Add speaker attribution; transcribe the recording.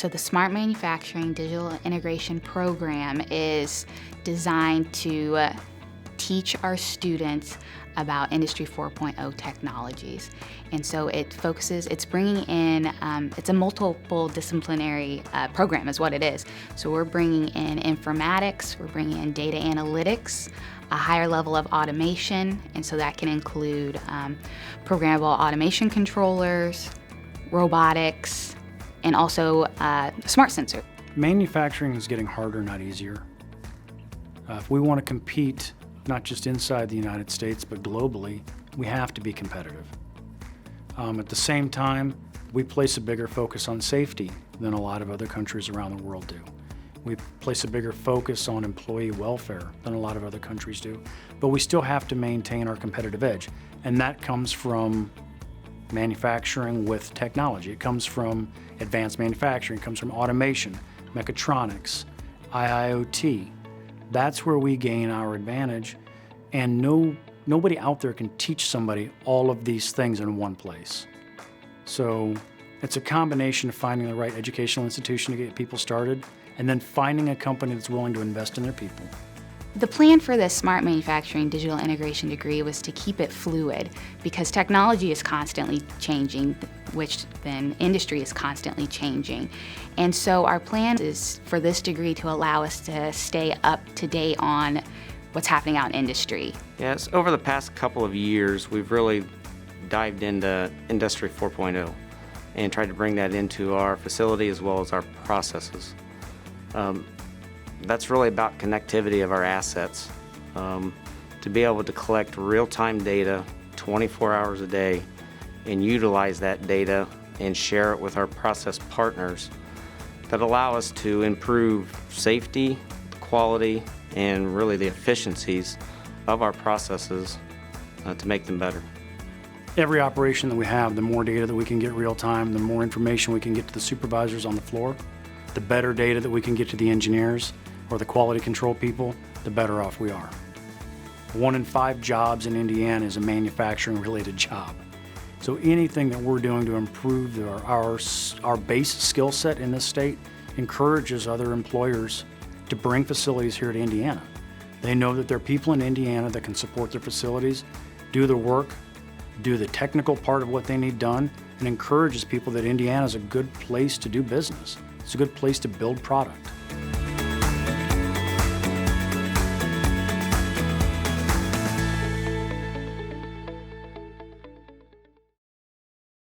Speaker 1: So the Smart Manufacturing Digital Integration Program is designed to teach our students about Industry 4.0 technologies. And so it's bringing in, it's a multiple disciplinary program is what it is. So we're bringing in informatics, we're bringing in data analytics, a higher level of automation, and so that can include programmable automation controllers, robotics, and also smart sensor.
Speaker 2: Manufacturing is getting harder, not easier. If we want to compete, not just inside the United States, but globally, we have to be competitive. At the same time, we place a bigger focus on safety than a lot of other countries around the world do. We place a bigger focus on employee welfare than a lot of other countries do, but we still have to maintain our competitive edge, and that comes from manufacturing with technology. It comes from advanced manufacturing, it comes from automation, mechatronics, IIoT. That's where we gain our advantage, and nobody out there can teach somebody all of these things in one place. So it's a combination of finding the right educational institution to get people started, and then finding a company that's willing to invest in their people.
Speaker 1: The plan for the Smart Manufacturing Digital Integration degree was to keep it fluid because technology is constantly changing, which then industry is constantly changing. And so our plan is for this degree to allow us to stay up to date on what's happening out in industry.
Speaker 3: Yes, over the past couple of years, we've really dived into Industry 4.0 and tried to bring that into our facility as well as our processes. That's really about connectivity of our assets, to be able to collect real-time data 24 hours a day and utilize that data and share it with our process partners that allow us to improve safety, quality, and really the efficiencies of our processes to make them better.
Speaker 2: Every operation that we have, the more data that we can get real time, the more information we can get to the supervisors on the floor, the better data that we can get to the engineers or the quality control people, the better off we are. 1 in 5 jobs in Indiana is a manufacturing related job. So anything that we're doing to improve our base skill set in this state encourages other employers to bring facilities here to Indiana. They know that there are people in Indiana that can support their facilities, do the work, do the technical part of what they need done, and encourages people that Indiana is a good place to do business. It's a good place to build product.